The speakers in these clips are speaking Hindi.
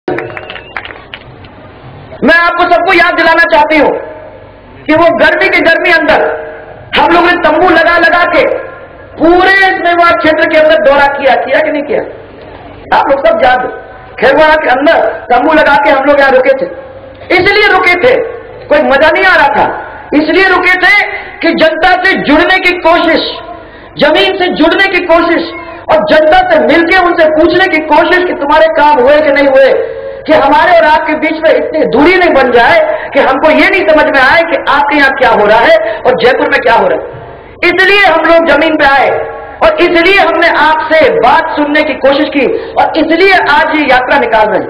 मैं आपको सबको याद दिलाना चाहती हूं कि वो गर्मी के गर्मी अंदर हम लोगों ने तंबू लगा लगा के पूरे खेरवा क्षेत्र के अंदर दौरा किया कि नहीं किया? आप लोग सब याद, खेरवा के अंदर तंबू लगा के हम लोग यहां रुके थे। इसलिए रुके थे, कोई मजा नहीं आ रहा था, इसलिए रुके थे कि जनता से जुड़ने की कोशिश, जमीन से जुड़ने की कोशिश और जनता से मिलकर उनसे पूछने की कोशिश कि तुम्हारे काम हुए कि नहीं हुए, कि हमारे और आपके बीच में इतनी दूरी नहीं बन जाए कि हमको ये नहीं समझ में आए कि आपके यहां क्या हो रहा है और जयपुर में क्या हो रहा है। इसलिए हम लोग जमीन पे आए और इसलिए हमने आपसे बात सुनने की कोशिश की और इसलिए आज ये यात्रा निकाल रहे हैं।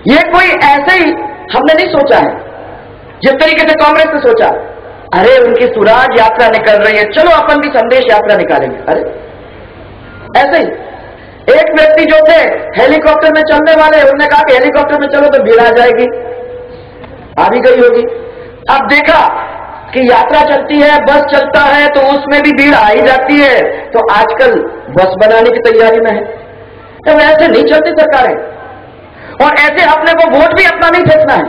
ये कोई ऐसे ही हमने नहीं सोचा है जिस तरीके से कांग्रेस ने सोचा, अरे उनकी स्वराज यात्रा निकल रही है, चलो अपन भी संदेश यात्रा निकालेंगे। अरे ऐसे ही एक व्यक्ति जो थे हेलीकॉप्टर में चलने वाले, उन्होंने कहा कि हेलीकॉप्टर में चलो तो भीड़ आ जाएगी, आ भी गई होगी। अब देखा कि यात्रा चलती है, बस चलता है तो उसमें भी भीड़ आ ही जाती है, तो आजकल बस बनाने की तैयारी में है। तो ऐसे नहीं चलती सरकारें और ऐसे अपने को वोट भी अपना नहीं फेंकना है।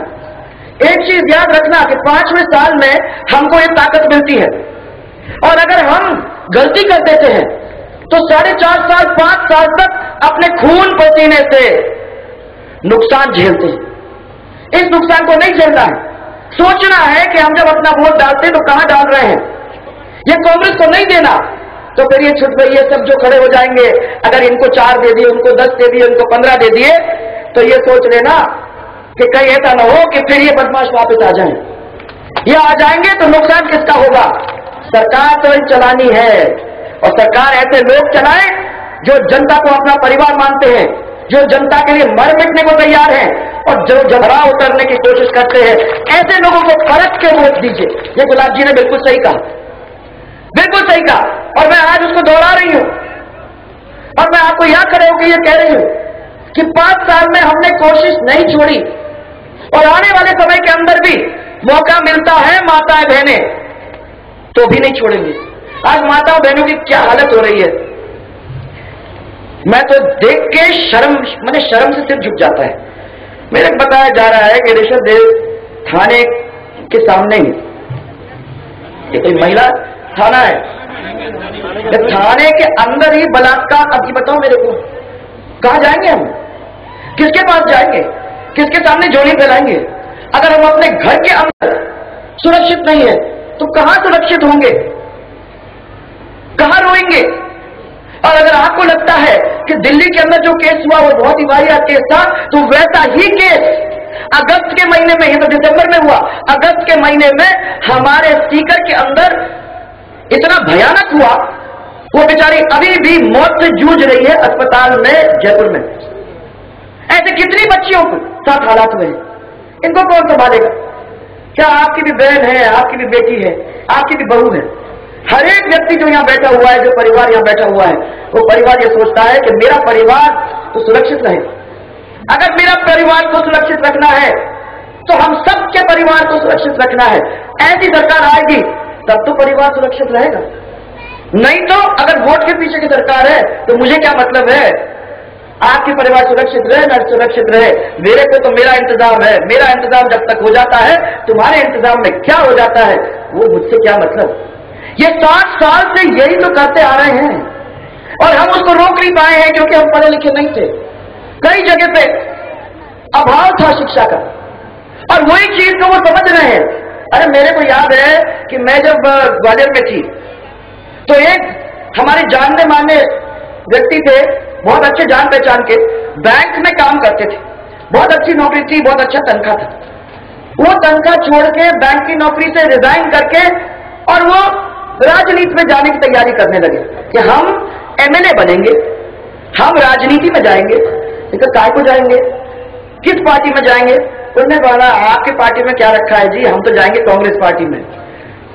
एक चीज याद रखना कि 5वें साल में हमको ये ताकत मिलती है और अगर हम गलती कर देते हैं तो 4.5 साल 5 साल तक अपने खून पसीने से नुकसान झेलते हैं। इस नुकसान को नहीं झेलना है, सोचना है कि हम जब अपना वोट डालते हैं तो कहां डाल रहे हैं। ये कांग्रेस को नहीं देना तो फिर ये छुट गई, ये सब जो खड़े हो जाएंगे, अगर इनको 4 दे दिए, उनको 10 दे दिए, उनको 15 दे दिए, तो ये सोच लेना कि कहीं ऐसा ना हो कि फिर ये बदमाश वापस आ जाएं। ये आ जाएंगे तो नुकसान किसका होगा? सरकार तो चलानी है और सरकार ऐसे लोग चलाए जो जनता को अपना परिवार मानते हैं, जो जनता के लिए मर मिटने को तैयार हैं और जो झगड़ा उतरने की कोशिश करते हैं। ऐसे लोगों को परख के वोट दीजिए। ये गुलाब जी ने बिल्कुल सही कहा, बिल्कुल सही कहा और मैं आज उसको दोहरा रही हूं और मैं आपको याद खड़े होकर ये कह रही हूं कि 5 साल में हमने कोशिश नहीं छोड़ी और आने वाले समय के अंदर भी मौका मिलता है माताएं बहनें तो भी नहीं छोड़ेंगे। आज माताओं बहनों की क्या हालत हो रही है, मैं तो देख के शर्म से सिर झुक जाता है। मेरे को बताया जा रहा है कि ऋषभ देव थाने के सामने ही, ये कोई महिला थाना है, थाने के अंदर ही बलात्कार। अभी बताओ मेरे को, कहां जाएंगे हम? किसके पास जाएंगे? किसके सामने झोली फैलाएंगे? अगर हम अपने घर के अंदर सुरक्षित नहीं है तो कहां सुरक्षित होंगे, कहां रोएंगे? और अगर आपको लगता है कि दिल्ली के अंदर जो केस हुआ वो बहुत ही वाहियात केस था, तो वैसा ही केस अगस्त के महीने में, ये तो दिसंबर में हुआ, अगस्त के महीने में हमारे स्पीकर के अंदर इतना भयानक हुआ, वो बेचारी अभी भी मौत से जूझ रही है अस्पताल में जयपुर में। ऐसे कितनी बच्चियों के साथ हालात हुए हैं, इनको कौन संभालेगा? क्या आपकी भी बहन है, आपकी भी बेटी है, आपकी भी बहू है? हर एक व्यक्ति जो यहां बैठा हुआ है, जो परिवार यहां बैठा हुआ है, वो परिवार ये सोचता है कि मेरा परिवार तो सुरक्षित रहे। अगर मेरा परिवार को सुरक्षित रखना है तो हम सबके परिवार को सुरक्षित रखना है। ऐसी सरकार आएगी तब तो परिवार सुरक्षित रहेगा, नहीं तो अगर वोट के पीछे की सरकार है तो मुझे क्या मतलब है आपके परिवार सुरक्षित रहे न सुरक्षित रहे। मेरे को तो मेरा इंतजाम है, मेरा इंतजाम जब तक हो जाता है, तुम्हारे इंतजाम में क्या हो जाता है वो मुझसे क्या मतलब। ये 60 साल से यही तो करते आ रहे हैं और हम उसको रोक नहीं पाए हैं क्योंकि हम पढ़े लिखे नहीं थे। कई जगह पे अभाव था शिक्षा का और वही चीज को वो समझ रहे हैं। अरे मेरे को याद है कि मैं जब ग्वालियर में थी तो एक हमारे जानने माने व्यक्ति थे, बहुत अच्छे जान पहचान के, बैंक में काम करते थे, बहुत अच्छी नौकरी थी, बहुत अच्छा तनख्वाह था। वो तनख्वाह छोड़ के बैंक की नौकरी से रिजाइन करके और वो राजनीति में जाने की तैयारी करने लगे कि हम एमएलए बनेंगे, हम राजनीति में जाएंगे। लेकिन काय को जाएंगे, किस पार्टी में जाएंगे? उन्होंने बोला आपकी पार्टी में क्या रखा है जी, हम तो जाएंगे कांग्रेस पार्टी में।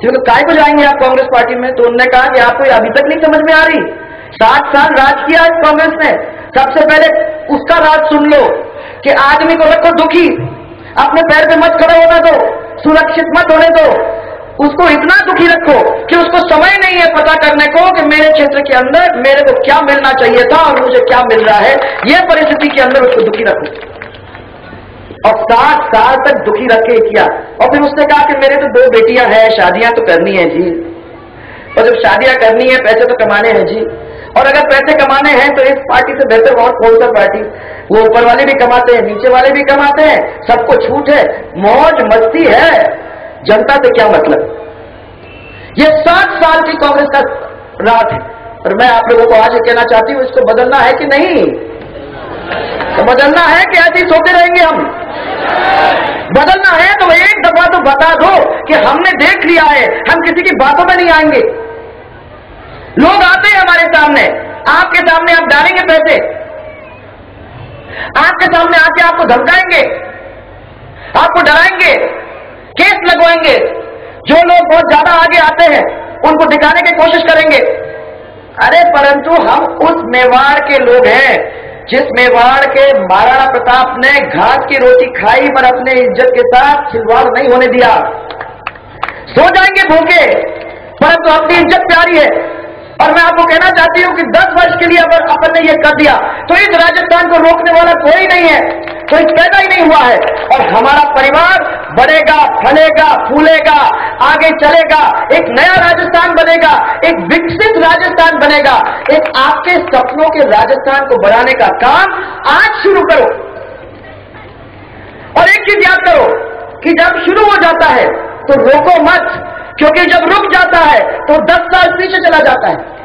क्योंकि काय को जाएंगे आप कांग्रेस पार्टी में? तो उन्होंने कहा कि आपको अभी तक नहीं समझ में आ रही, 60 साल राज किया है कांग्रेस ने। सबसे पहले उसका राज सुन लो कि आदमी को रखो दुखी, अपने पैर पे मत खड़े होने दो, सुरक्षित मत होने दो, उसको इतना दुखी रखो कि उसको समय नहीं है पता करने को कि मेरे क्षेत्र के अंदर मेरे को क्या मिलना चाहिए था और मुझे क्या मिल रहा है। यह परिस्थिति के अंदर उसको दुखी रखो। और 60 साल तक दुखी रख के किया। और फिर उसने कहा कि मेरे तो 2 बेटियां हैं, शादियां तो करनी है जी, और जब शादियां करनी है पैसे तो कमाने हैं जी, और अगर पैसे कमाने हैं तो इस पार्टी से बेहतर और कौन सा पार्टी? वो ऊपर वाले भी कमाते हैं, नीचे वाले भी कमाते हैं, सबको छूट है, मौज मस्ती है, जनता से क्या मतलब? ये 60 साल की कांग्रेस का राज है। और मैं आप लोगों को आज कहना चाहती हूं, इसको बदलना है कि नहीं? तो बदलना है कि ऐसे ही सोते रहेंगे हम? बदलना है तो एक दफा तो बता दो कि हमने देख लिया है, हम किसी की बातों में नहीं आएंगे। लोग आते हैं हमारे सामने, आपके सामने आप डालेंगे पैसे, आपके सामने आके आपको धमकाएंगे, आपको डराएंगे, केस लगवाएंगे। जो लोग बहुत ज्यादा आगे आते हैं उनको दिखाने की कोशिश करेंगे। अरे परंतु हम उस मेवाड़ के लोग हैं जिस मेवाड़ के महाराणा प्रताप ने घास की रोटी खाई पर अपने इज्जत के साथ खिलवाड़ नहीं होने दिया। सो जाएंगे भूखे परंतु अपनी इज्जत प्यारी है। और मैं आपको कहना चाहती हूं कि 10 वर्ष के लिए अगर अपन ने ये कर दिया तो इस राजस्थान को रोकने वाला कोई नहीं है, कोई पैदा ही नहीं हुआ है। और हमारा परिवार बढ़ेगा, फलेगा, फूलेगा, आगे चलेगा, एक नया राजस्थान बनेगा, एक विकसित राजस्थान बनेगा। एक आपके सपनों के राजस्थान को बढ़ाने का काम आज शुरू करो। और एक चीज याद करो कि जब शुरू हो जाता है तो रोको मत, क्योंकि जब रुक जाता है तो 10 साल पीछे चला जाता है।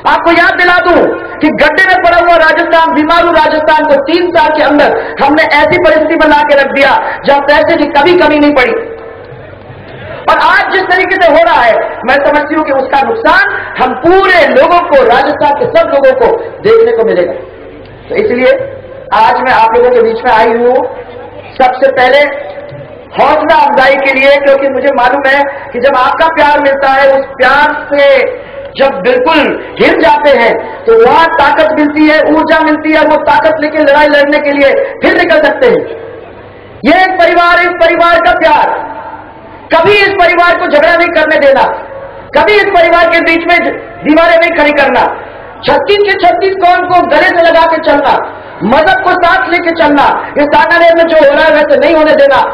आपको याद दिला दूं कि गड्ढे में पड़ा हुआ राजस्थान, बीमारू राजस्थान को 3 साल के अंदर हमने ऐसी परिस्थिति बना के रख दिया जहां पैसे की कभी कमी नहीं पड़ी। और आज जिस तरीके से हो रहा है, मैं समझती हूं कि उसका नुकसान हम पूरे लोगों को, राजस्थान के सब लोगों को देखने को मिलेगा। तो इसलिए आज मैं आप लोगों के बीच में आई हूं सबसे पहले हौसला अफजाई के लिए, क्योंकि मुझे मालूम है कि जब आपका प्यार मिलता है, उस प्यार से जब बिल्कुल हिल जाते हैं तो वहां ताकत मिलती है, ऊर्जा मिलती है, वो ताकत लेके लड़ाई लड़ने के लिए फिर निकल सकते हैं। ये एक परिवार, इस परिवार का प्यार, कभी इस परिवार को झगड़ा नहीं करने देना, कभी इस परिवार के बीच में दीवारें नहीं खड़ी करना, 36 के 36 कौन को गले से लगा के चलना, मदद को साथ लेके चलना। ये सागानेर में जो हो रहा है वैसे नहीं होने देना।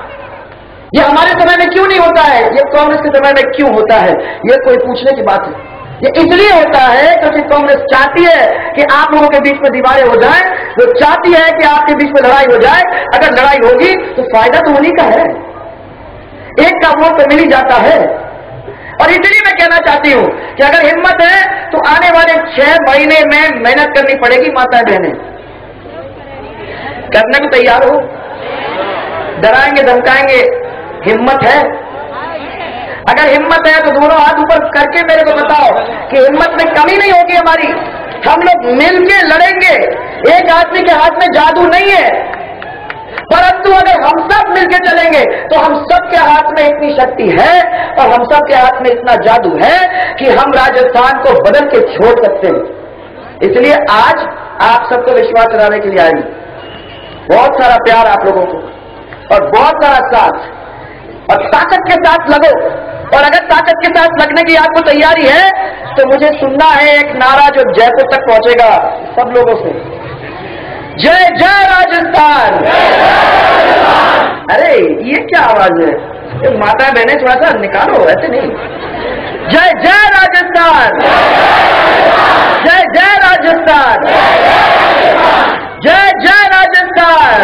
ये हमारे समय में क्यों नहीं होता है, ये कांग्रेस के समय में क्यों होता है, ये कोई पूछने की बात है। ये इसलिए होता है क्योंकि कांग्रेस चाहती है कि आप लोगों के बीच में दीवारें हो जाएं, वो चाहती है कि आपके बीच में लड़ाई हो जाए। अगर लड़ाई होगी तो फायदा तो उन्हीं का है, एक का वोट तो मिल ही जाता है। और इसलिए मैं कहना चाहती हूं कि अगर हिम्मत है तो आने वाले 6 महीने में मेहनत करनी पड़ेगी। माताएं बहनें करने को तैयार हो? डराएंगे, धमकाएंगे, हिम्मत है? अगर हिम्मत है तो दोनों हाथ ऊपर करके मेरे को बताओ कि हिम्मत में कमी नहीं होगी हमारी। हम लोग मिलके लड़ेंगे। एक आदमी के हाथ में जादू नहीं है, परंतु अगर हम सब मिलके चलेंगे तो हम सब के हाथ में इतनी शक्ति है और हम सब के हाथ में इतना जादू है कि हम राजस्थान को बदल के छोड़ सकते हैं। इसलिए आज आप सबको विश्वास दिलाने के लिए आई, बहुत सारा प्यार आप लोगों को और बहुत सारा साथ, और ताकत के साथ लगो। और अगर ताकत के साथ लगने की आपको तैयारी है तो मुझे सुनना है एक नारा जो जयपुर तक पहुंचेगा सब लोगों से। जय जय राजस्थान। अरे ये क्या आवाज है? ये माता बहनें थोड़ा सा निकालो, ऐसे नहीं। जय जय राजस्थान, जय जय राजस्थान, जय जय राजस्थान।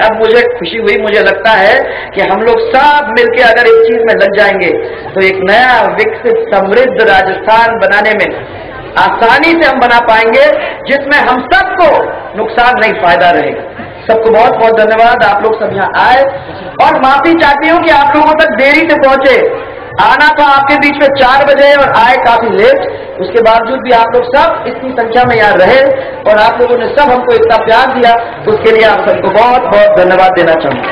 अब मुझे खुशी हुई, मुझे लगता है कि हम लोग सब मिलकर अगर इस चीज में लग जाएंगे तो एक नया विकसित समृद्ध राजस्थान बनाने में आसानी से हम बना पाएंगे, जिसमें हम सबको नुकसान नहीं, फायदा रहेगा। सबको बहुत बहुत धन्यवाद, आप लोग सब यहाँ आए। और माफी चाहती हूँ कि आप लोगों तक देरी से पहुंचे। आना था आपके बीच में 4 बजे और आए काफी लेट। उसके बावजूद भी आप लोग सब इतनी संख्या में यहाँ रहे और आप लोगों ने सब हमको इतना प्यार दिया, उसके लिए आप सबको बहुत बहुत धन्यवाद देना चाहूंगा।